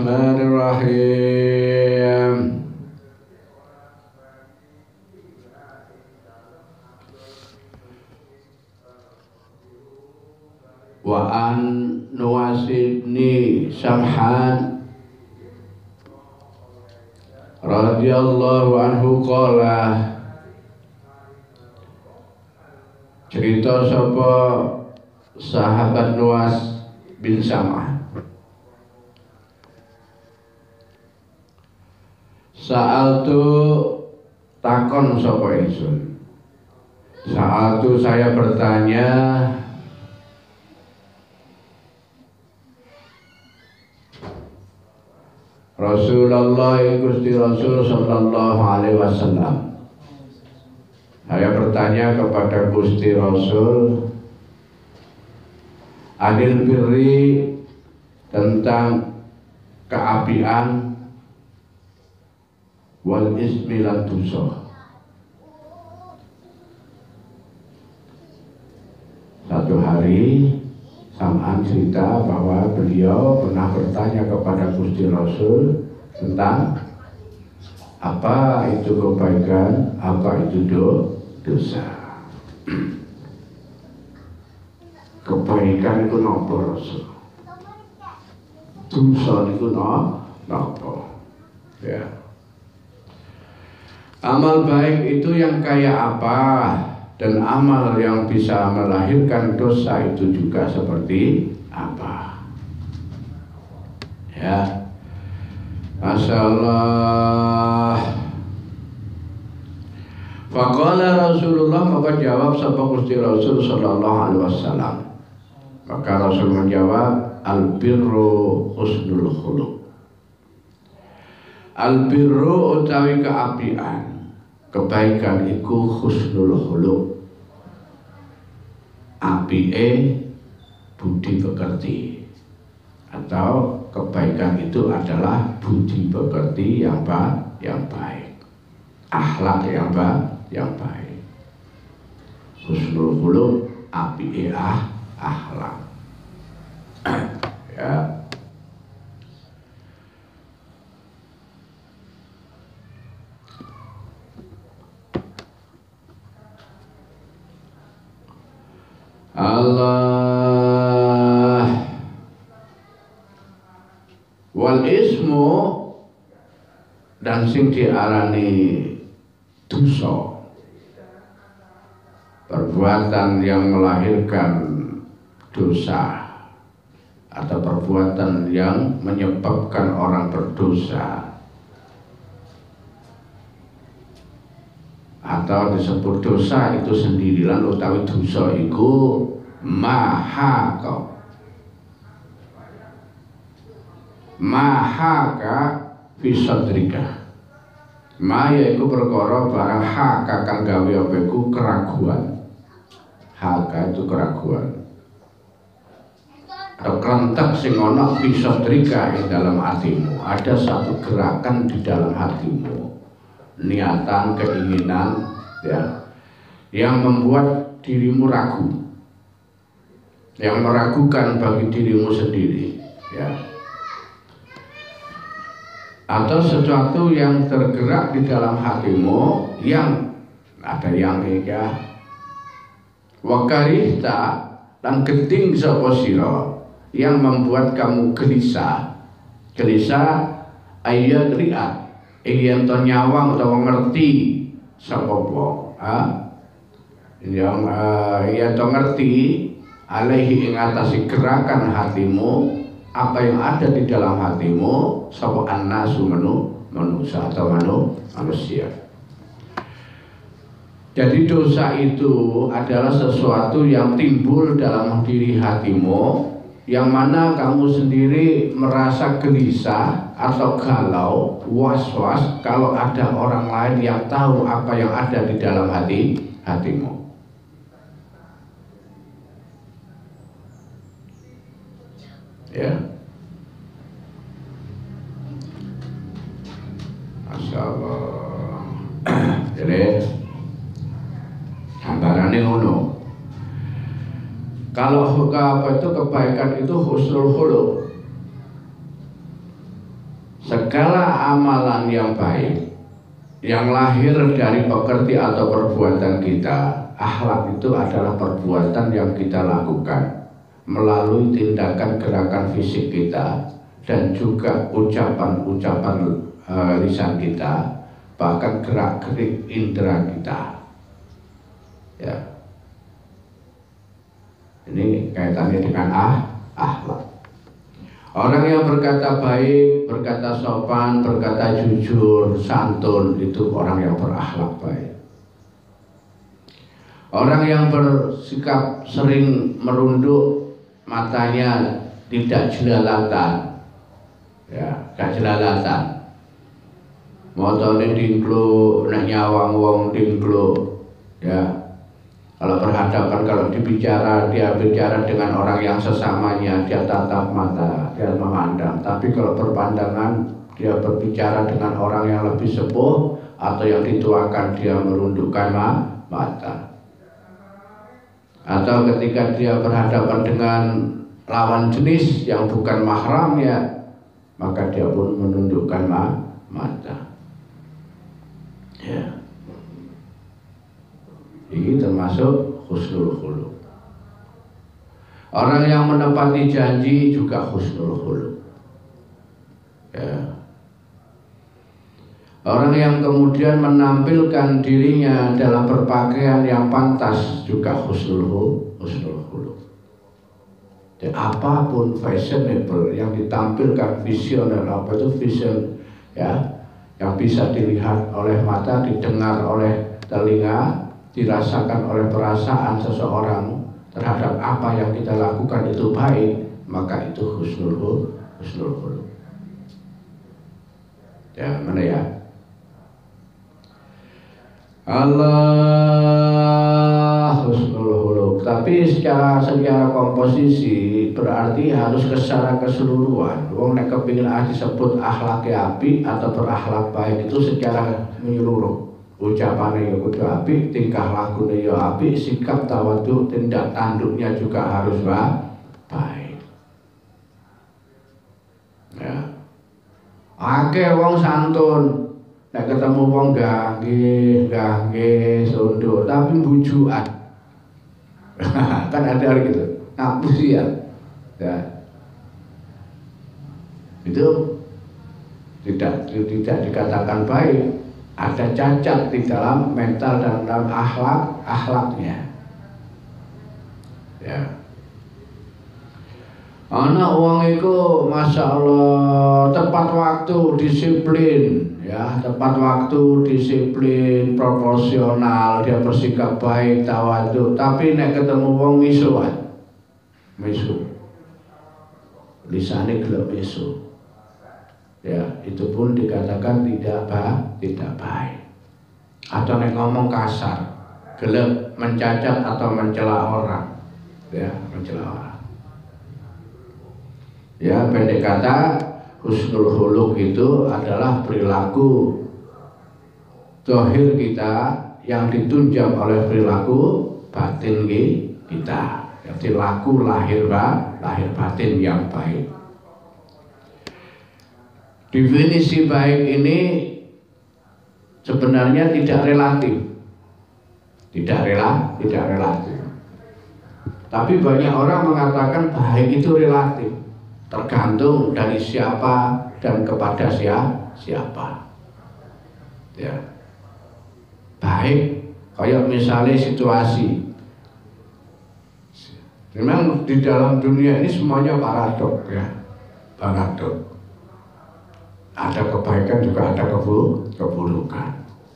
Bismillahirrahmanirrahim. Wa an Nuwas ibni Samhan radhiyallahu anhu qala, cerita sapa sahabat Nuwas bin Sam'ah, sa'altu takon sapa ingsun, sa'altu saya bertanya Rasulullah Gusti Rasul sallallahu alaihi wasallam. Saya bertanya kepada Gusti Rasul anil birri, tentang keapian, wal ismi lan dosa. Satu hari Sam'an cerita bahwa beliau pernah bertanya kepada Gusti Rasul tentang apa itu kebaikan, apa itu dosa. Kebaikan itu nopo Rasul, dosa itu nopo. Ya. Amal baik itu yang kayak apa? Dan amal yang bisa melahirkan dosa itu juga seperti apa? Ya, masalah. Faqala Rasulullah, maka jawab sapa Gusti Rasul sallallahu alaihi wasallam. Maka Rasul menjawab, al-birru husnul khuluq. Al-birru utawi keapian, kebaikan iku husnul khuluq, apike budi pekerti, atau kebaikan itu adalah budi pekerti yang baik, akhlak yang baik. Husnul khuluq, apike akhlak. Ya. Allah wal ismu, dan sing diarani dosa, perbuatan yang melahirkan dosa atau perbuatan yang menyebabkan orang berdosa, atau disebut dosa itu sendiri lan utawi dosa iku mahaka fisadrika. Ma yaiku perkara barang haka kang gawe apa iku keraguan. Haka itu keraguan atau kerentak sing ana fisadrika ing dalam hatimu. Ada satu gerakan di dalam hatimu, niatan, keinginan, ya, yang membuat dirimu ragu, yang meragukan bagi dirimu sendiri, ya, atau sesuatu yang tergerak di dalam hatimu yang ada yang ya wakarihta, dan geting sapa sira, yang membuat kamu gelisah ayat riat, ingin to nyawang atau ngerti sapa wong, yang ya to ngerti alaihi ing atase gerakan hatimu, apa yang ada di dalam hatimu, sapa annasu manusia atau manusia. Jadi dosa itu adalah sesuatu yang timbul dalam diri hatimu, yang mana kamu sendiri merasa gelisah atau galau, was-was kalau ada orang lain yang tahu apa yang ada di dalam hatimu. Ya, Masya Allah. Jadi gambarannya ngono. Kalau apa itu kebaikan itu husnul khuluq, segala amalan yang baik yang lahir dari pekerti atau perbuatan kita. Akhlak itu adalah perbuatan yang kita lakukan melalui tindakan gerakan fisik kita dan juga ucapan-ucapan lisan kita, bahkan gerak-gerik indera kita. Ya. Ini kaitannya dengan akhlak. Orang yang berkata baik, berkata sopan, berkata jujur, santun, itu orang yang berakhlak baik. Orang yang bersikap sering merunduk matanya, tidak jelalatan, ya, gak jelalatan. Motone dingklo, nek nyawang wong dingklo, ya. Kalau berhadapan, kalau dibicara, dia bicara dengan orang yang sesamanya, dia tatap mata, dia memandang. Tapi kalau berpandangan, dia berbicara dengan orang yang lebih sepuh atau yang dituakan, dia merundukkan mata. Atau ketika dia berhadapan dengan lawan jenis yang bukan mahramnya, maka dia pun menundukkan mata. Ya. Ini termasuk husnul khuluq. Orang yang menepati janji juga husnul khuluq. Ya. Orang yang kemudian menampilkan dirinya dalam berpakaian yang pantas juga husnul khuluq. Dan apapun fashionable yang ditampilkan, visioner, apa itu vision, ya, yang bisa dilihat oleh mata, didengar oleh telinga, dirasakan oleh perasaan seseorang terhadap apa yang kita lakukan itu baik, maka itu husnul khuluq. Ya, mana ya? Allah husnul khuluq. Tapi secara komposisi berarti harus secara keseluruhan. Wong nek kepengin disebut akhlake apik atau berakhlak baik itu secara menyeluruh. Ucapannya ya kudu apik, tingkah lakunya ya apik, sikap tawadhu, tindak tanduknya juga harus baik. Ya. Akeh wong santun, nek ketemu wong gangge, sunduk, tapi bujukan. Kan ada gitu, ngapusian. Ya. Itu tidak dikatakan baik. Ada cacat di dalam mental dan dalam akhlaknya. Ya. Anak uang itu, masya Allah, tepat waktu, disiplin, ya, tepat waktu, disiplin, proporsional, dia bersikap baik, tawadhu. Tapi nek ketemu wong misu, lisane gelem misu. Ya, itu pun dikatakan tidak baik. Atau nek ngomong kasar, gelap, mencacat atau mencela orang, ya, mencela orang. Ya, pendek kata, husnul khuluq itu adalah perilaku zahir kita yang ditunjang oleh perilaku batin kita. Jadi laku lahir batin yang baik. Definisi baik ini sebenarnya tidak relatif. Tapi banyak orang mengatakan baik itu relatif, tergantung dari siapa dan kepada siapa. Ya. Baik, kayak misalnya situasi. Memang di dalam dunia ini semuanya paradok, ya. Paradok. Ada kebaikan juga ada keburukan.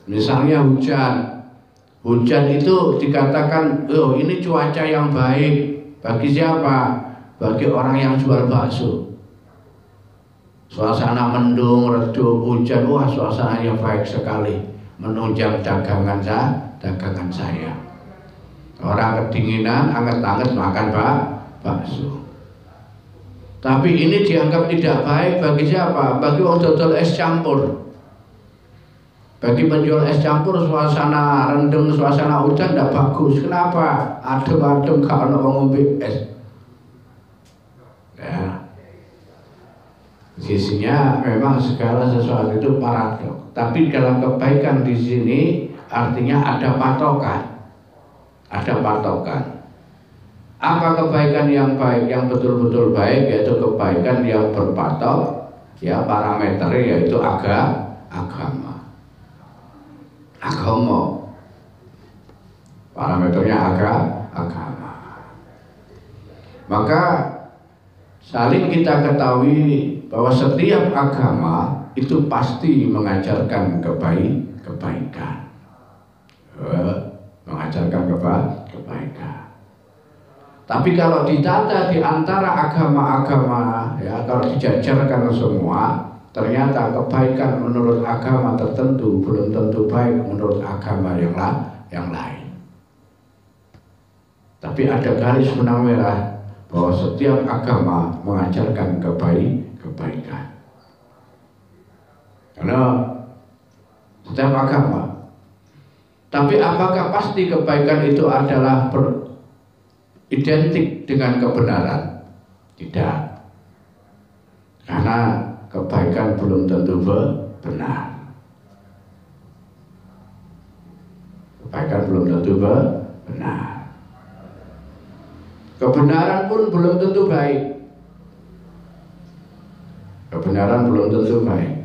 Misalnya hujan itu dikatakan, oh ini cuaca yang baik. Bagi siapa? Bagi orang yang jual bakso. Suasana mendung, redup, hujan, wah suasananya baik sekali, menunjang dagangan saya. Orang kedinginan, anget-anget makan bakso. Tapi ini dianggap tidak baik bagi siapa? Bagi orang dodol es campur. Bagi penjual es campur, suasana rendeng, suasana hujan tidak bagus. Kenapa? Adem-adem kalau ngombe es. Ya. Sisinya memang segala sesuatu itu paradok. Tapi dalam kebaikan di sini artinya ada patokan. Ada patokan. Apa kebaikan yang baik, yang betul-betul baik, yaitu kebaikan yang berpatok, ya parameternya yaitu agama. Parameternya agama. Maka saling kita ketahui bahwa setiap agama itu pasti mengajarkan kebaikan. Mengajarkan kebaikan. Tapi kalau ditata di antara agama-agama, ya kalau dijajarkan semua, ternyata kebaikan menurut agama tertentu belum tentu baik menurut agama yang lain. Tapi ada garis benang merah bahwa setiap agama mengajarkan kebaikan. Karena setiap agama. Tapi apakah pasti kebaikan itu adalah identik dengan kebenaran? Tidak. Karena kebaikan belum tentu benar. Kebaikan belum tentu benar. Kebenaran pun belum tentu baik. Kebenaran belum tentu baik.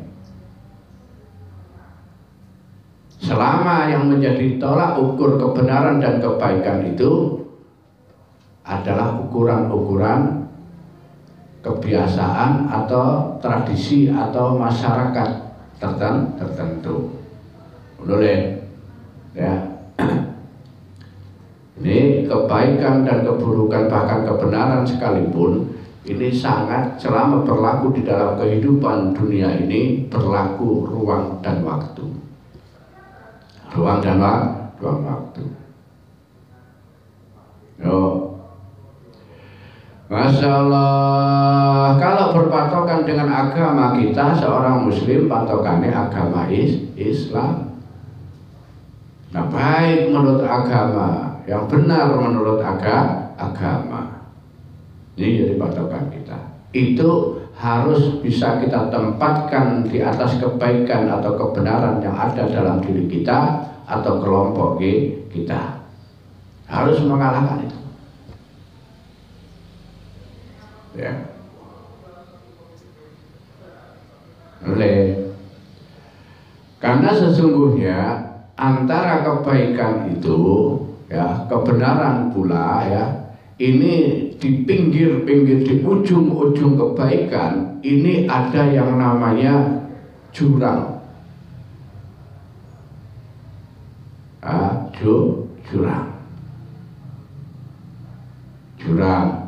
Selama yang menjadi tolak ukur kebenaran dan kebaikan itu adalah ukuran-ukuran kebiasaan atau tradisi atau masyarakat tertentu. Boleh ya. Ini kebaikan dan keburukan bahkan kebenaran sekalipun ini sangat selama berlaku di dalam kehidupan dunia ini berlaku ruang dan waktu. Ruang dan waktu. Masya Allah, kalau berpatokan dengan agama kita, seorang muslim patokannya agama Islam. Nah, baik menurut agama, yang benar menurut agama. Ini jadi patokan kita. Itu harus bisa kita tempatkan di atas kebaikan atau kebenaran yang ada dalam diri kita atau kelompok kita. Harus mengalahkan itu. Ya. Karena sesungguhnya antara kebaikan itu, ya, kebenaran pula, ya, ini di pinggir-pinggir, di ujung-ujung kebaikan ini ada yang namanya jurang. Jurang.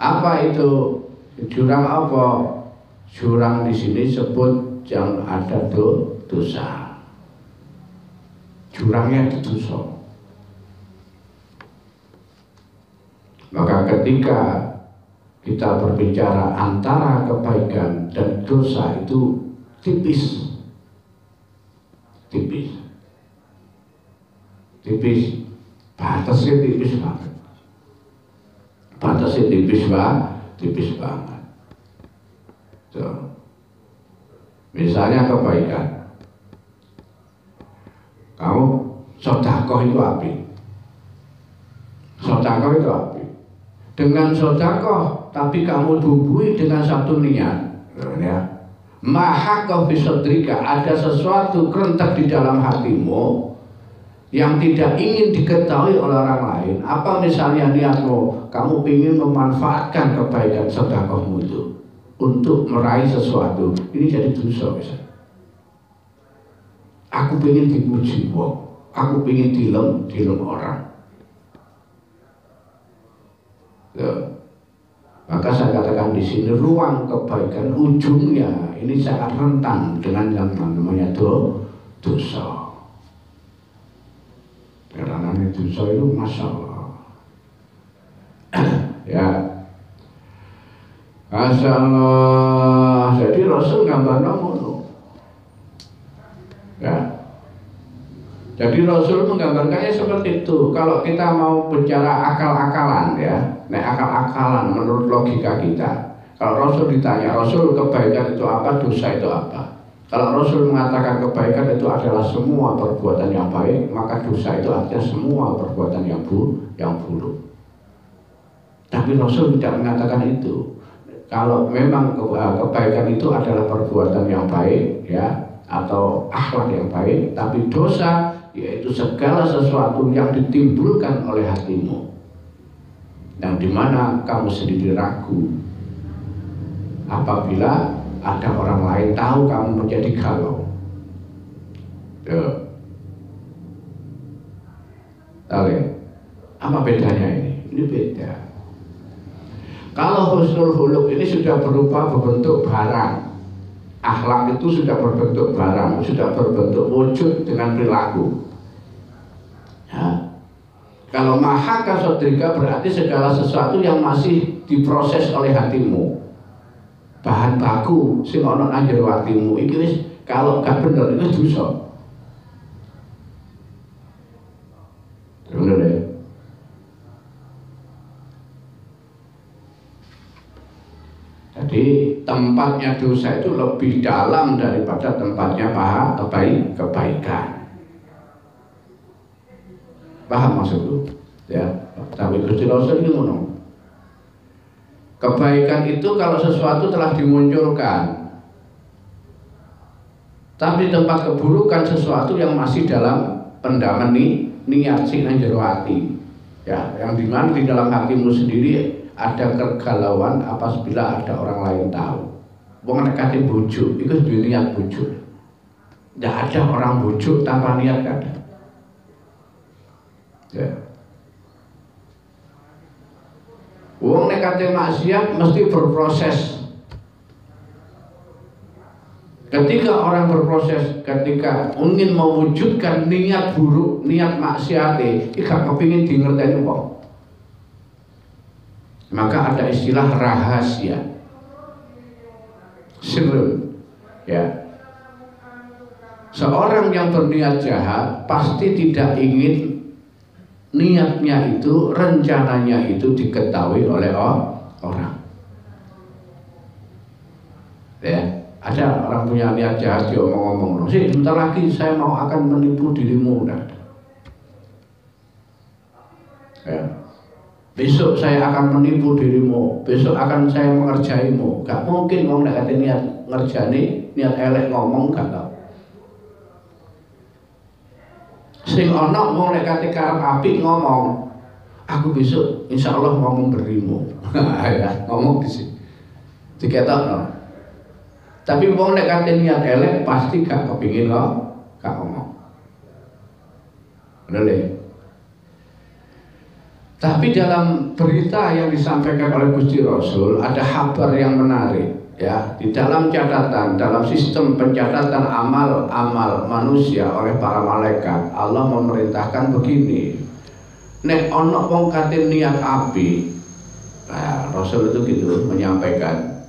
Apa itu jurang? Apa jurang di sini sebut yang ada dosa. Jurangnya di dosa. Maka ketika kita berbicara antara kebaikan dan dosa itu tipis. Batasnya tipis banget. Tipis banget. So, misalnya kebaikan, kamu sedekah itu api. Sedekah itu api. Dengan sedekah, tapi kamu bumbui dengan satu niat, ya. Mahaka fi sadrika, ada sesuatu kerentak di dalam hatimu yang tidak ingin diketahui oleh orang lain. Apa misalnya niatmu, kamu ingin memanfaatkan kebaikan sedekahmu itu untuk meraih sesuatu, ini jadi dosa misalnya. Aku ingin dipuji wong, aku ingin dilem orang. Ya. Maka saya katakan di sini ruang kebaikan ujungnya ini sangat rentan dengan yang namanya dosa. Karena dosa itu masalah. Ya, Masya Allah. Jadi Rasul gambarnya ngono. Ya. Jadi Rasul menggambarkannya seperti itu. Kalau kita mau bicara akal-akalan, ya, akal-akalan menurut logika kita, Kalau Rasul ditanya, Rasul kebaikan itu apa, dosa itu apa? Kalau Rasul mengatakan kebaikan itu adalah semua perbuatan yang baik, maka dosa itu artinya semua perbuatan yang buruk. Tapi Rasul tidak mengatakan itu. Kalau memang kebaikan itu adalah perbuatan yang baik, ya, atau akhlak yang baik, tapi dosa yaitu segala sesuatu yang ditimbulkan oleh hatimu, yang dimana kamu sendiri ragu apabila ada orang lain tahu kamu menjadi galau. Tahu ya? Apa bedanya ini? Ini beda. Kalau husnul khuluq ini sudah berupa berbentuk barang, akhlak itu sudah berbentuk barang, sudah berbentuk wujud dengan perilaku. Ya. Kalau maha kasodrika berarti segala sesuatu yang masih diproses oleh hatimu, bahan baku sing ana nang jero atimu iki wis kalau gak bener itu dosa. Bener ya? Jadi tempatnya dosa itu lebih dalam daripada tempatnya kebaikan. Paham maksudku? Ya, tapi Gusti Rasul ini ngono. Kebaikan itu kalau sesuatu telah dimunculkan, tapi tempat keburukan sesuatu yang masih dalam pendaman niat sing nang jero ati. Ya, yang dimana di dalam hatimu sendiri ada kegalauan apabila ada orang lain tahu. Wong nek kate bujuk, iku duwe niat bujuk. Ndak ada orang bujuk tanpa niat kan. Ya. Wong nek kate maksiat mesti berproses. Ketika orang berproses, ketika ingin mewujudkan niat buruk, niat maksiate, iki gak kepengin di ngerteni wong. Maka ada istilah rahasia, sirrun, ya. Seorang yang berniat jahat pasti tidak ingin niatnya itu, rencananya itu diketahui oleh orang. Ya, ada orang punya niat jahat, dia ngomong-ngomong, sih sebentar lagi saya mau akan menipu dirimu, ya. Besok saya akan menipu dirimu, besok akan saya mengerjaimu. Gak mungkin wong nek kate niat ngerjani, niat elek ngomong gak tau. Sing ana wong nek kate karep apik ngomong, aku besok insyaallah mau memberimu. Ya, ngomong di sini. Diketokno. Tapi wong nek kate niat elek pasti gak kepingin gak ngomong. Bener ya? Tapi dalam berita yang disampaikan oleh Gusti Rasul ada kabar yang menarik, ya. Di dalam catatan, dalam sistem pencatatan amal-amal manusia oleh para malaikat, Allah memerintahkan begini. Nek ono wong kate niat api, nah, Rasul itu gitu menyampaikan.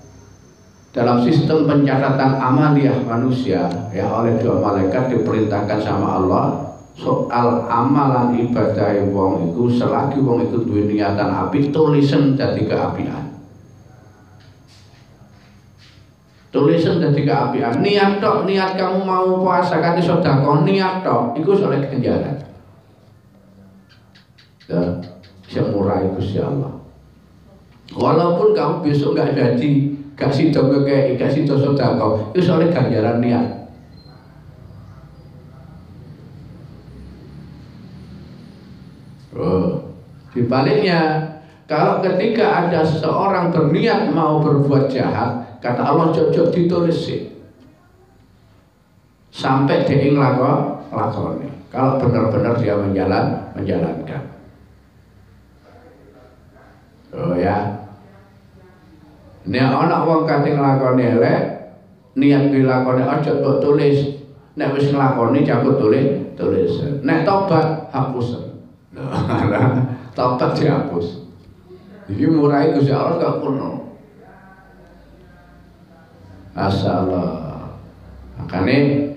Dalam sistem pencatatan amaliah manusia, ya, oleh dua malaikat diperintahkan sama Allah, soal amalan ibadah wong iku selagi wong itu duwe niatan api, tulisen dadi keapian. Tulisen dadi keapian. Niat tok, niat kamu mau puasa kanthi sedekah, niat tok iku oleh ganjaran. Ya, sing murah Gusti Allah. Walaupun kamu besok gak jadi, gak sida ngekeki, gak sida sedekah, iku oleh ganjaran niat. Sebaliknya, kalau ketika ada seseorang berniat mau berbuat jahat, kata Allah cocok ditulis sih, sampai dia ngelakoni. Kalau benar-benar dia menjalankan. Oh ya, nek ana wong kate nglakoni elek, niat dilakoni aja mbok tulis. Nek wis nglakoni cabut tulis. Nek tobat hapus. Tobat dihapus. Iki murai Gusti Allah gak kuno. Masalah. Makanya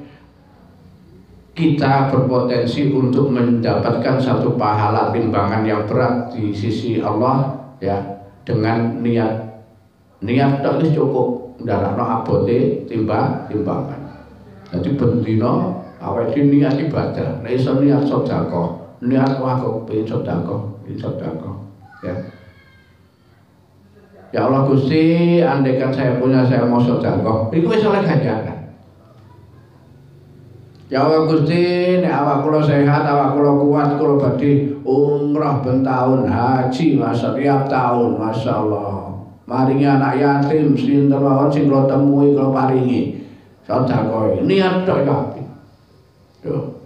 kita berpotensi untuk mendapatkan satu pahala timbangan yang berat di sisi Allah, ya, dengan niat Niat tok wis cukup ndarakno abote timbangan. Jadi bendina awake dhewe niat ibadah, nek iso niat sedekah, niat aku pengen sedekah, ya. Ya Allah Gusti, andaikan saya mau sedekah, iku wis oleh ganjaran. Ya Allah Gusti, nek awak kula sehat, awak kula kuat, kula badhe umrah ben taun, haji masa tiap tahun, masyaallah. Maringi anak yatim sinten mawon sing kula temui kula paringi. Sedekah niat tok kabeh. Yo,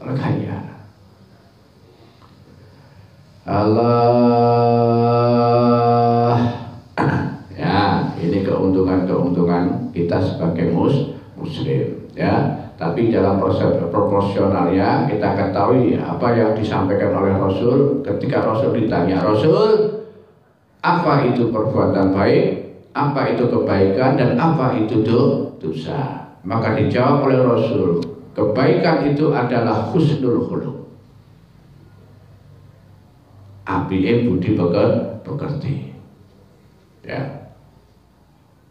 oleh ganjaran. Allah. Ya, ini keuntungan kita sebagai muslim, ya. Tapi dalam proses proporsionalnya kita ketahui apa yang disampaikan oleh Rasul ketika Rasul ditanya, Rasul, apa itu perbuatan baik, apa itu kebaikan, dan apa itu dosa? Maka dijawab oleh Rasul, kebaikan itu adalah husnul khuluq. Apike budi pekerti. Ya.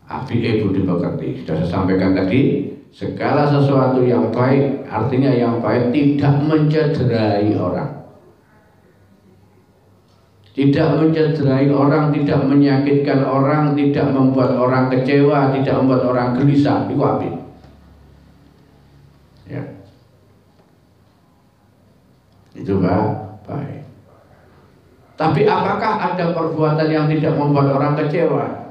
Apike budi pekerti. Sudah saya sampaikan tadi, segala sesuatu yang baik, artinya yang baik tidak mencederai orang. Tidak mencederai orang, tidak menyakitkan orang, tidak membuat orang kecewa, tidak membuat orang gelisah. Itu apik. Ya. Itu baik. Tapi apakah ada perbuatan yang tidak membuat orang kecewa?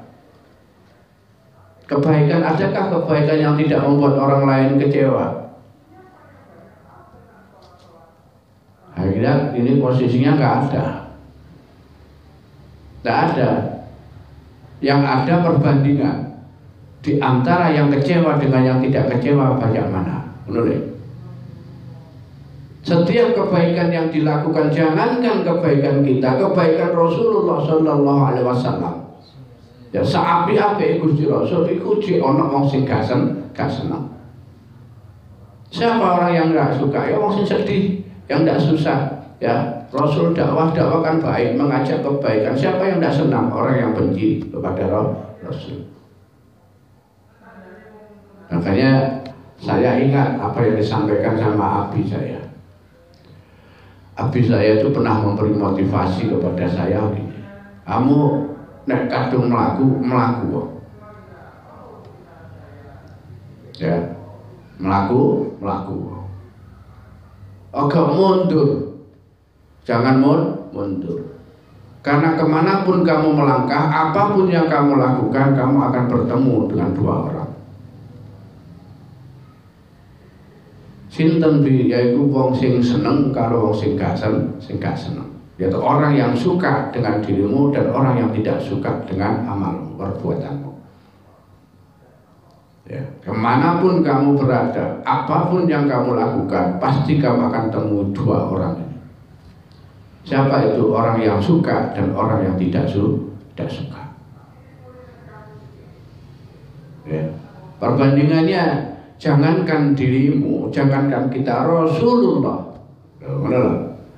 Kebaikan, adakah kebaikan yang tidak membuat orang lain kecewa? Akhirnya ini posisinya nggak ada. Nggak ada. Yang ada perbandingan di antara yang kecewa dengan yang tidak kecewa banyak mana? Menurut setiap kebaikan yang dilakukan, jangankan kebaikan kita, kebaikan Rasulullah Sallallahu Alaihi Wasallam. Ya saapi-api Gusti Rasul iku jek ana wong sing gak seneng. Siapa orang yang enggak suka? Ya wong sing sedih, yang enggak susah. Ya, Rasul dakwah kan baik, mengajak kebaikan. Siapa yang enggak senang? Orang yang benci kepada Rasul. Makanya saya ingat apa yang disampaikan sama abi saya. Abi saya itu pernah memberi motivasi kepada saya begini. Kamu nek kadung melaku, ya, melaku. Agak mundur, jangan mundur. Karena kemanapun kamu melangkah, apapun yang kamu lakukan, kamu akan bertemu dengan dua orang. Sinten bi, yaitu wong sing seneng karo wong sing gak seneng. Yaitu orang yang suka dengan dirimu dan orang yang tidak suka dengan amalmu, perbuatanmu. Ya, kemanapun kamu berada, apapun yang kamu lakukan, pasti kamu akan temu dua orang ini. Siapa itu? Orang yang suka dan orang yang tidak suka. Ya. Perbandingannya, jangankan dirimu, jangankan kita, Rasulullah.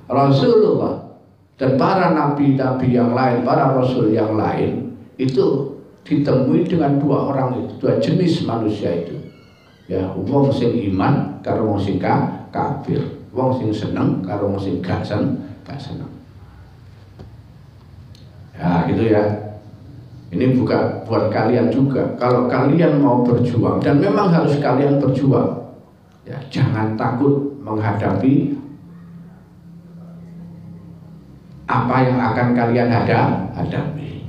Rasulullah dan para nabi-nabi yang lain, para rasul yang lain itu ditemui dengan dua orang itu, dua jenis manusia itu. Ya, wong sing iman karo wong sing kafir, wong sing seneng karo wong sing gak seneng. Ya, gitu ya. Ini bukan buat kalian juga. Kalau kalian mau berjuang, dan memang harus kalian berjuang, ya jangan takut menghadapi apa yang akan kalian hadapi.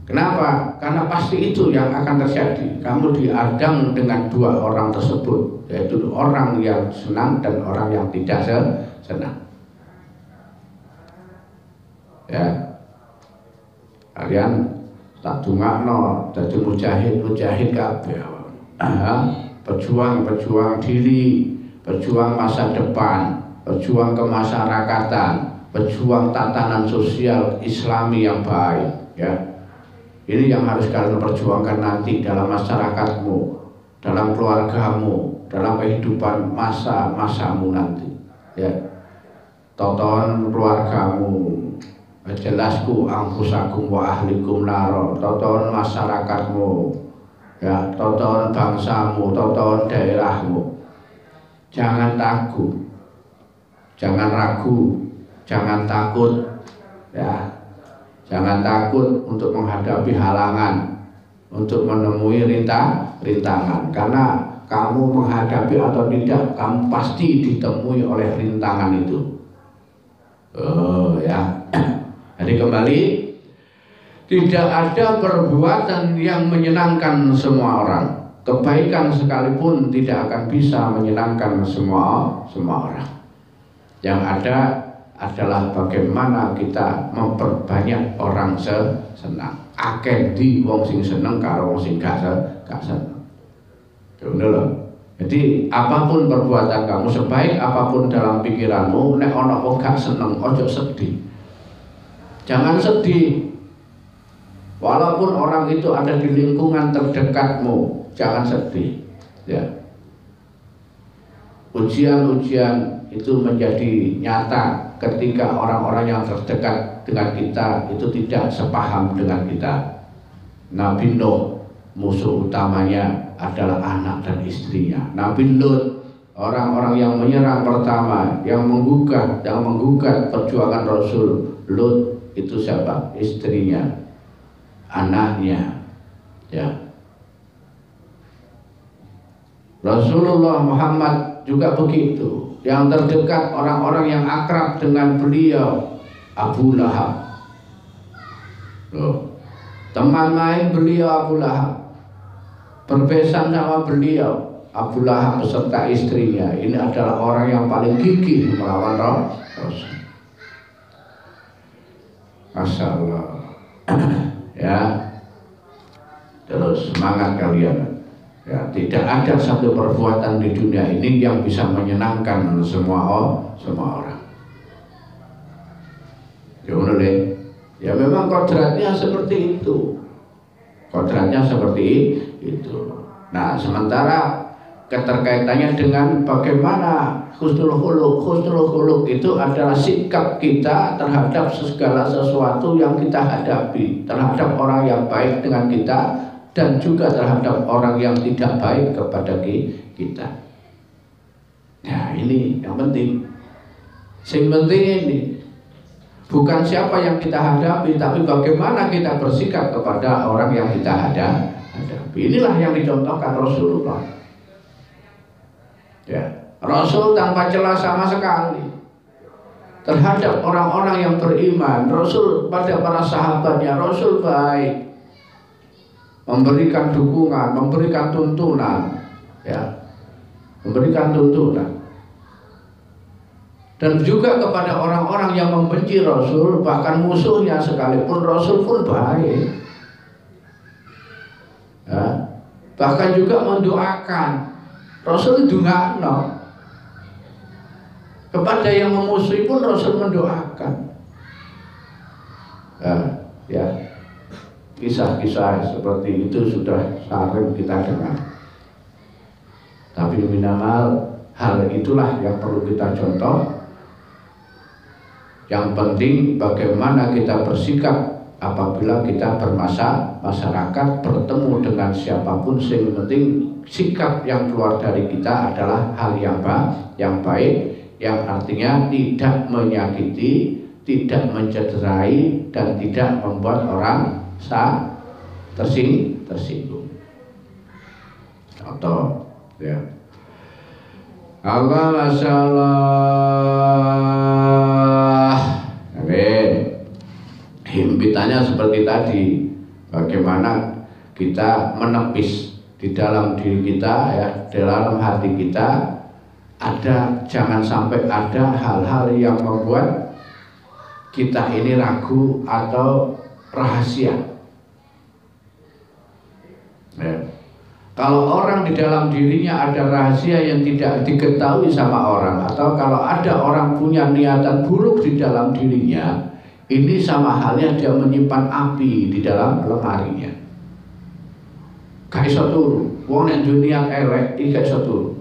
Kenapa? Karena pasti itu yang akan terjadi. Kamu dihadang dengan dua orang tersebut, yaitu orang yang senang dan orang yang tidak senang. Ya, kalian tak dungakno dadi mujahid kabeh. Pejuang diri, pejuang masa depan, pejuang kemasyarakatan, pejuang tatanan sosial Islami yang baik, ya. Ini yang harus kalian perjuangkan nanti dalam masyarakatmu, dalam keluargamu, dalam kehidupan masamu nanti, ya. Tonton keluargamu, jelasku angkusakum wa ahlikum naro, toton masyarakatmu, ya, toton bangsamu, toton daerahmu. Jangan takut, jangan ragu, jangan takut, ya, jangan takut untuk menghadapi halangan, untuk menemui rintangan, karena kamu menghadapi atau tidak, kamu pasti ditemui oleh rintangan itu. Ya. Jadi kembali, tidak ada perbuatan yang menyenangkan semua orang. Kebaikan sekalipun tidak akan bisa menyenangkan semua orang. Yang ada adalah bagaimana kita memperbanyak orang senang. Akeh di wong sing seneng karo wong sing gak seneng. Jadi apapun perbuatan kamu, sebaik apapun dalam pikiranmu, nek ana wong gak seneng, ojo sedih. Jangan sedih. Walaupun orang itu ada di lingkungan terdekatmu, jangan sedih. Ya. Ujian-ujian itu menjadi nyata ketika orang-orang yang terdekat dengan kita itu tidak sepaham dengan kita. Nabi Nuh, musuh utamanya adalah anak dan istrinya. Nabi Lut, orang-orang yang menyerang pertama, yang menggugat perjuangan Rasul Lut, itu siapa? Istrinya, anaknya, ya. Rasulullah Muhammad juga begitu. Yang terdekat, orang-orang yang akrab dengan beliau, Abu Lahab. Loh, teman main beliau Abu Lahab, berbesan sama beliau Abu Lahab beserta istrinya. Ini adalah orang yang paling gigih melawan Rasul. Masya Allah. Ya, terus semangat kalian. Ya, tidak ada satu perbuatan di dunia ini yang bisa menyenangkan semua orang. Ya memang kodratnya seperti itu. Kodratnya seperti itu. Nah, sementara keterkaitannya dengan bagaimana husnul khuluq. Husnul khuluq itu adalah sikap kita terhadap segala sesuatu yang kita hadapi, terhadap orang yang baik dengan kita dan juga terhadap orang yang tidak baik kepada kita. Nah, ini yang penting. Yang penting ini bukan siapa yang kita hadapi, tapi bagaimana kita bersikap kepada orang yang kita hadapi. Inilah yang dicontohkan Rasulullah. Ya, Rasul tanpa celah sama sekali terhadap orang-orang yang beriman. Rasul pada para sahabatnya, Rasul baik, memberikan dukungan, memberikan tuntunan, ya, memberikan tuntunan. Dan juga kepada orang-orang yang membenci Rasul, bahkan musuhnya sekalipun, Rasul pun baik. Ya. Bahkan juga mendoakan. Rasul ndongakno. Kepada yang memusuhi pun Rasul mendoakan. Ya. Kisah-kisah seperti itu sudah sering kita dengar. Tapi minimal hal itulah yang perlu kita contoh. Yang penting bagaimana kita bersikap apabila kita bermasyarakat, bertemu dengan siapapun. Yang penting sikap yang keluar dari kita adalah hal yang baik, yang artinya tidak menyakiti, tidak mencederai, dan tidak membuat orang tersinggung. Contoh, ya. Allah, Masya Allah. Amin. Himpitannya seperti tadi, bagaimana kita menepis di dalam diri kita, ya, di dalam hati kita ada, jangan sampai ada hal-hal yang membuat kita ini ragu atau rahasia. Ya. Kalau orang di dalam dirinya ada rahasia yang tidak diketahui sama orang, atau kalau ada orang punya niatan buruk di dalam dirinya, ini sama halnya dia menyimpan api di dalam lemarinya. Gak iso turu. Wong nek dunia elek iki gak iso turu.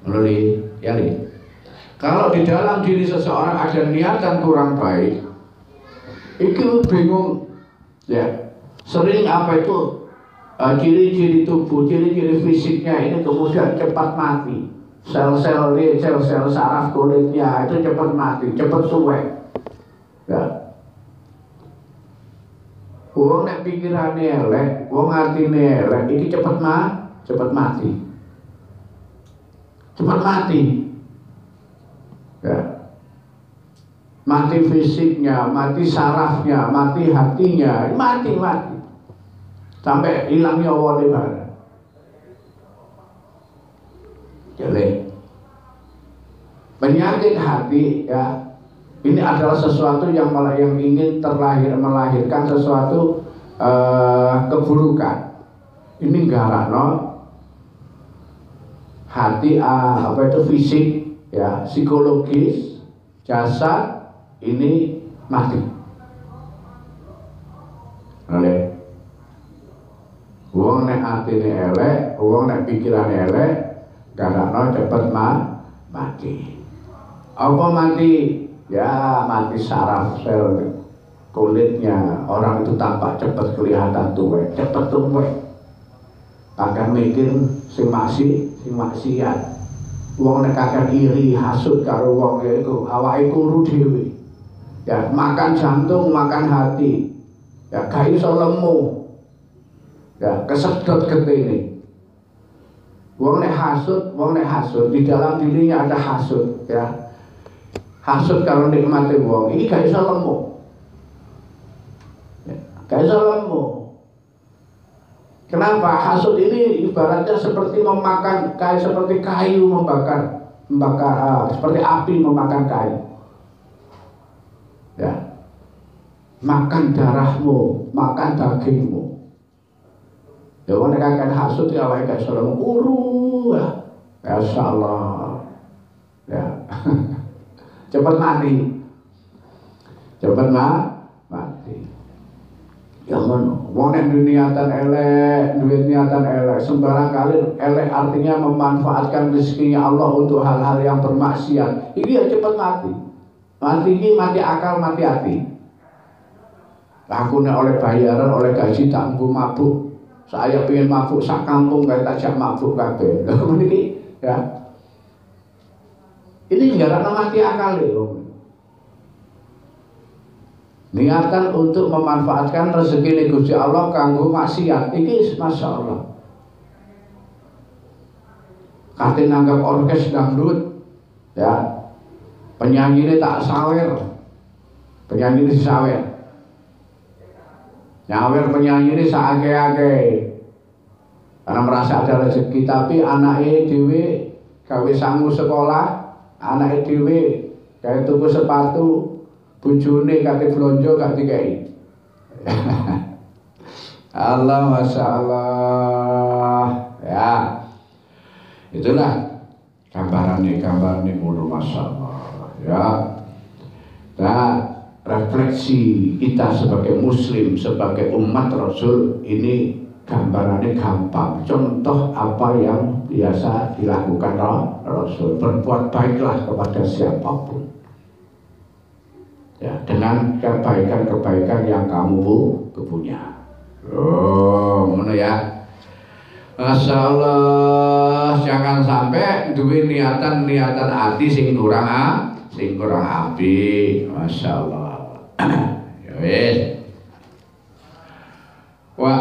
Lho, ya li. Kalau di dalam diri seseorang ada niatan kurang baik, itu bingung, ya. Sering apa itu ciri-ciri tubuh, ciri-ciri fisiknya ini kemudian cepat mati. Sel-sel saraf kulitnya itu cepat mati, cepat tuwek. Ya. Wong nek pikirane elek, wong atine elek, iki cepat mati. Cepat mati. Ya. Mati fisiknya, mati sarafnya, mati hatinya, mati. Sampai hilang nyawa di mana. Jadi penyakit hati ya, ini adalah sesuatu yang ingin melahirkan sesuatu keburukan. Ini garakno hati apa itu fisik ya, psikologis, jasad ini mati. Oleh wong nek atine elek, wong nek pikirane elek, garakno cepet mati. Apa mati? Ya mati saraf sel kulitnya. Orang itu tampak cepat kelihatan tuwek, cepat tuwek. Akan mikir sing maksiat. Wong nek akan iri hasud karo wong iku, awake kuru dhewe. Ya makan jantung, makan hati. Ya gak iso lemu. Ya kesedot getene. Wong nek hasud di dalam dirinya ada hasud ya. Hasud kalau nikmati wong ini gak iso lemu. Ya, gak iso lemu. Kenapa? Hasud ini ibaratnya seperti memakan kayu, seperti kayu membakar seperti api memakan kayu. Ya. Makan darahmu, makan dagingmu. Ya wong nek akan hasud ya awake gak iso lemu uru ya. Masyaallah. Ya. Cepat mati. Ya ngono. Wong nek duwe niatan elek, sembarang kali elek artinya memanfaatkan rezekinya Allah untuk hal-hal yang bermaksiat. Ini ya cepat mati. Mati ini mati akal, mati hati. Aku nek oleh bayaran, oleh gaji tak mabuk. Saya pengen mabuk sak kampung kayak tajak mabuk kabeh. Niki ya. Ini enggak mati akal loh. Niatan untuk memanfaatkan rezeki Gusti Allah kanggo maksiat iki masyaallah. Kate nanggap orkes dangdut ya. Penyanyi ini tak sawer. Penyanyi ini sawer. Nyawer penyanyi ini saake-ake. Karena merasa ada rezeki, tapi anake dhewe gawe sangu sekolah, anake dhewe gawe tuku sepatu, bojone kate blonjo gak dikai. Allah masyaallah. Ya. Itulah gambarannya mulu masyaallah. Ya. Nah, refleksi kita sebagai muslim, sebagai umat Rasul ini gambarannya gampang. Contoh apa yang biasa dilakukan Rasul, berbuat baiklah kepada siapapun ya, dengan kebaikan-kebaikan yang kamu punya. Oh, mana ya? Masya Allah, jangan sampai duwe niatan hati sing kurang apik. Masya Allah. Ya wis. Wa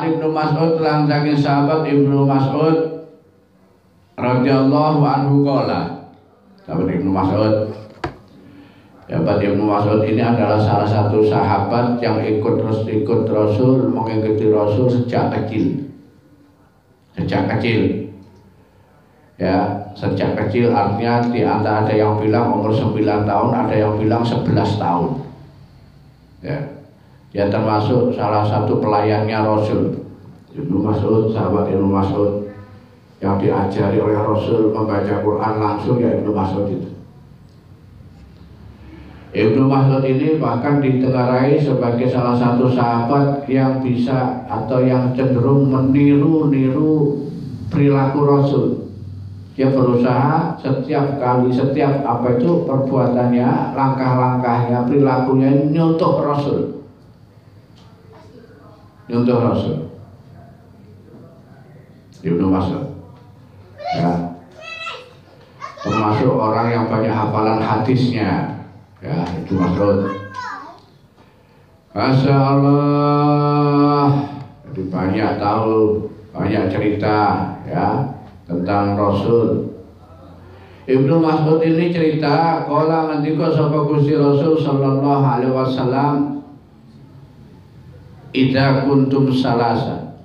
Ibnu Mas'ud lan saking sahabat Ibnu Mas'ud radhiyallahu anhu qala. Sahabat Ibnu Mas'ud. Sahabat Ibnu Mas'ud ini adalah salah satu sahabat yang ikut Rasul, mengikuti Rasul sejak kecil. Ya, sejak kecil artinya di antara ada yang bilang umur 9 tahun, ada yang bilang 11 tahun. Ya. Dia termasuk salah satu pelayannya Rasul. Ibnu Mas'ud, sahabat Ibnu Mas'ud yang diajari oleh Rasul membaca Quran langsung ya Ibnu Mas'ud itu. Ibnu Mas'ud ini bahkan ditengarai sebagai salah satu sahabat yang bisa atau yang cenderung meniru perilaku Rasul. Dia berusaha setiap kali, setiap apa itu perbuatannya, langkah-langkahnya, perilakunya nyontoh Rasul. Nyontoh Rasul. Ibnu Mas'ud. Ya. Termasuk orang yang banyak hafalan hadisnya. Ya, Ibnu Mas'ud. Masya Allah. Jadi banyak tahu, banyak cerita ya tentang Rasul. Ibnu Mas'ud ini cerita kala ngendika sapa Gusti Rasul sallallahu alaihi wasallam, idza kuntum salasa.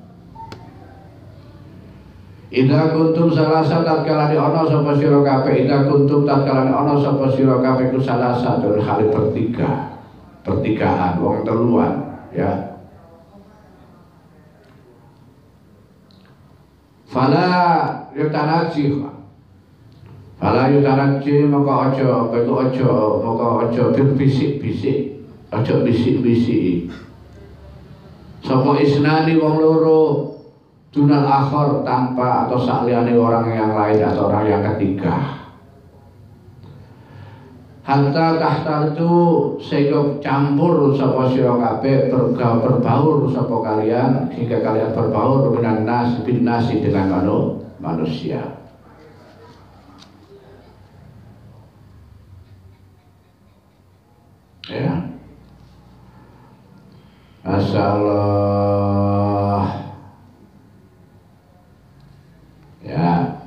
Idza kuntum salasa tatkala ana sapa sira kabeh, idza kuntum tatkala ana sapa sira kabeh ku salasa dalam hal bertiga. Pertigaan wong teluan ya. Fala yutanaji maka aja berbisik-bisik, aja bisik-bisik. Sapa isnani wong loro dunal akhir tanpa atau saliyane orang yang lain atau orang yang ketiga. Hatta tahta itu sehingga campur sapa sira kabeh, berbaur sapa kalian hingga kalian berbaur dengan bin nasi dengan manusia. Ya. Masyaallah. Ya.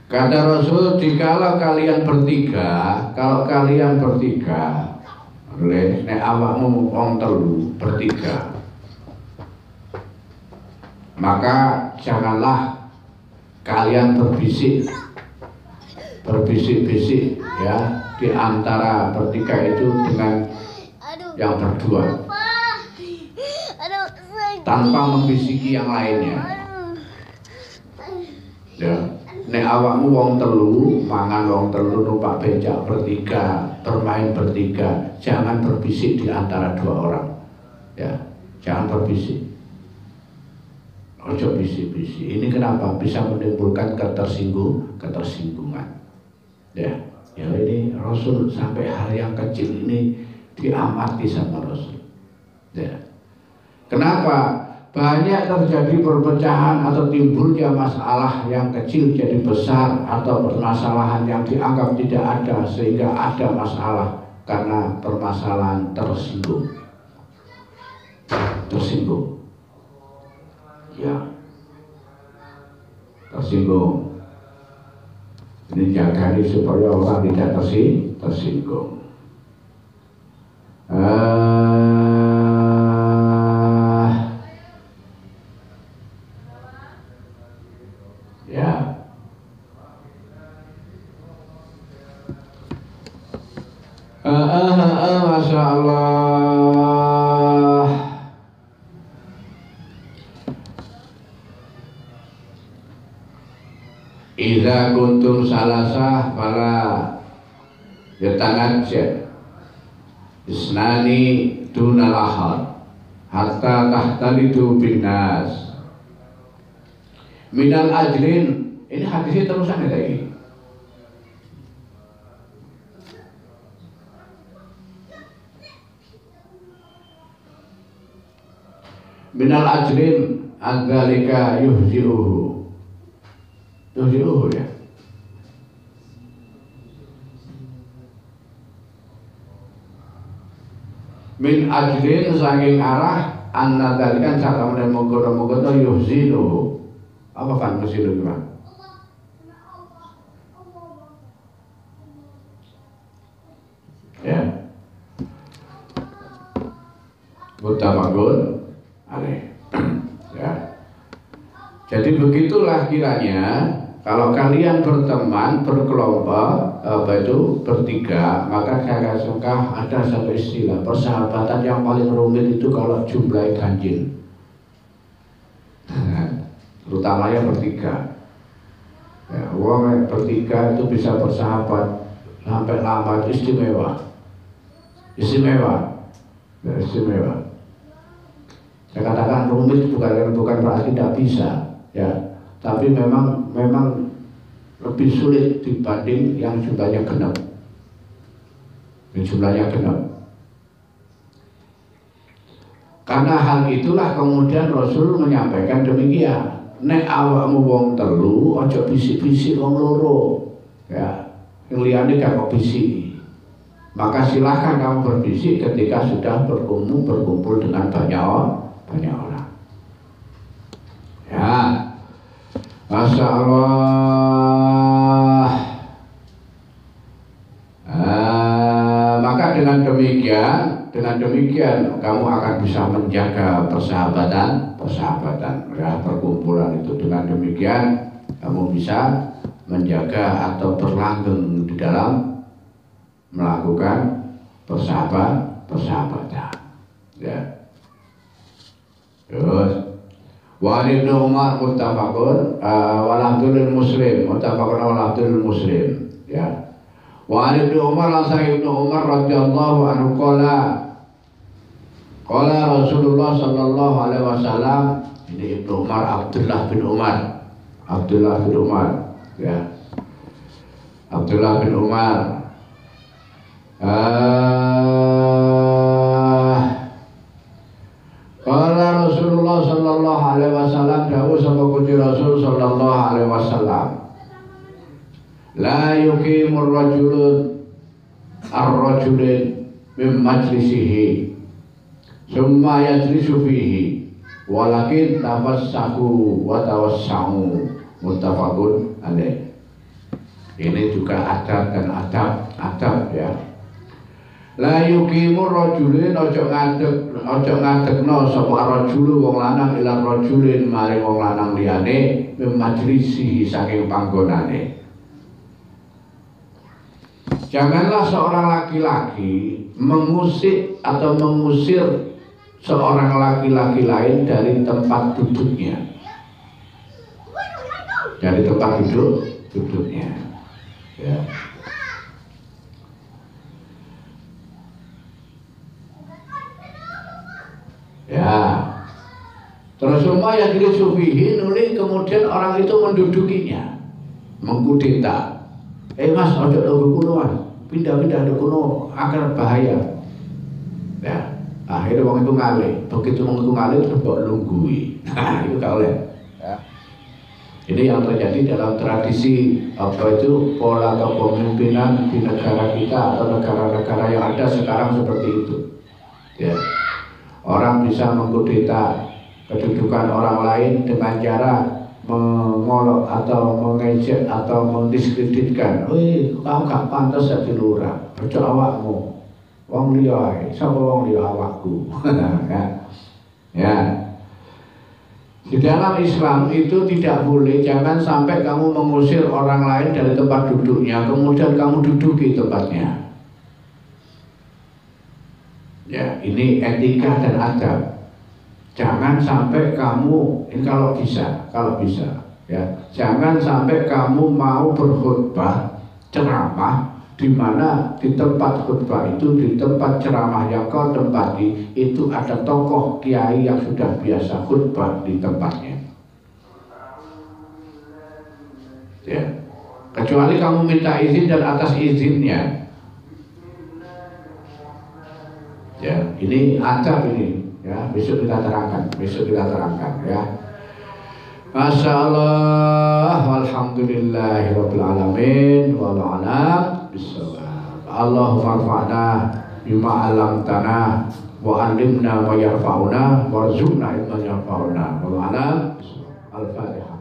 Kata Rasul, jikalau kalian bertiga, nek awakmu wong telu bertiga, maka janganlah kalian berbisik-bisik ya di antara bertiga itu dengan yang berdua, tanpa membisiki yang lainnya. Ya. Nek awakmu wong telu, mangan wong telu, numpak becak bertiga, bermain bertiga, jangan berbisik di antara dua orang. Ya, jangan berbisik. Ojo bisik-bisik. Ini kenapa? Bisa menimbulkan ketersinggungan. Ya, ya ini Rasul sampai hal yang kecil ini diamati sama Rasul. Ya. Kenapa? Banyak terjadi perpecahan atau timbulnya masalah yang kecil jadi besar, atau permasalahan yang dianggap tidak ada sehingga ada masalah karena permasalahan tersinggung. Ya, tersinggung. Ini jaga supaya orang tidak tersinggung. Masya Allah. Idza kuntum salasah fala yatanajjad isnani dunal ahad hatta tahtalitu bin nas minal ajlin. Ini hadisnya terusan lagi. Minal ajrin adzalika yuhzi'uhu ya. Min ajrin saking arah anna dzalikan sakamane monggo-monggo yuhzi'uhu. Apa kan yuhzi'uhu gimana? Ya. Mutafaqun ya. Jadi begitulah kiranya kalau kalian berteman berkelompok bertiga, maka saya suka ada satu istilah persahabatan yang paling rumit itu kalau jumlahnya ganjil, terutamanya bertiga. Ya, uang bertiga itu bisa bersahabat sampai lama, itu istimewa. Saya katakan rumit bukan berarti tidak bisa, ya. Tapi memang lebih sulit dibanding yang jumlahnya genap. Yang jumlahnya genap. Karena hal itulah kemudian Rasul menyampaikan demikian. Nek awakmu wong telu, aja bisik-bisik wong loro. Ya, yang liyane gak kok bisik. Maka silahkan kamu berbisik ketika sudah berkumpul dengan banyak orang. Ya, Masya Allah. Maka dengan demikian kamu akan bisa menjaga persahabatan ya, perkumpulan itu. Dengan demikian kamu bisa menjaga atau berlanggeng di dalam melakukan persahabatan ya. Terus wa Ibnu Umar muttafaqun walafdul muslim ya. Wa Ibnu Umar Ibnu Umar radhiyallahu anhu qala Rasulullah sallallahu alaihi wasallam. Ini Ibnu Umar Abdullah bin Umar ya. Abdullah bin Umar qala Rasulullah sallallahu alaihi wasallam, dawuh sapa Gusti Rasul sallallahu alaihi wasallam, la yuqimur ar-rajulin min majlisihi summa yajlisu fihi walakin tafassahu wa tawassau, muttafaqun alaih. Ini juga adab dan adab ya. La yuqimur rajulin, ojo ngadegno sapa rajul wong lanang ila rajulin maring wong lanang liyane min majlisihi saking panggonane. Janganlah seorang laki-laki mengusir seorang laki-laki lain dari tempat duduknya. Ya. Ya. Terus semua yang disufihi nuli, kemudian orang itu mendudukinya, mengkudeta. Mas, ojo nunggu kuno, pindah ke kuno akan bahaya. Ya. Akhirnya wong itu ngalih. Begitu wong itu ngalih terus mbok lunggui. Nah, itu gak oleh. Ya. Ini yang terjadi dalam tradisi pola kepemimpinan di negara kita atau negara-negara yang ada sekarang seperti itu. Ya. Orang bisa mengkudeta kedudukan orang lain dengan cara mengolok atau mengejek atau mendiskreditkan. Kamu gak pantas jadi lurah. Ojo awakmu. Wong liya, sapa wong liya awakku. Ya. Di dalam Islam itu tidak boleh, jangan sampai kamu mengusir orang lain dari tempat duduknya, kemudian kamu duduki tempatnya. Ya, ini etika dan adab. Jangan sampai kamu, ini kalau bisa, ya, jangan sampai kamu mau berkhutbah, ceramah, di mana di tempat khutbah itu, di tempat ceramah yang kau tempati itu ada tokoh kiai yang sudah biasa khutbah di tempatnya. Ya, kecuali kamu minta izin dan atas izinnya. Ya, ini adab ini. Ya, besok kita terangkan ya. Masya Allah, walhamdulillahirabbil alamin, wal'alam bisawab. Allahumma anfa'na bima 'allamtana wa 'allimna ma yanfa'una warzuqna ilman yanfa'una. Wal'alam. Al-Fatihah.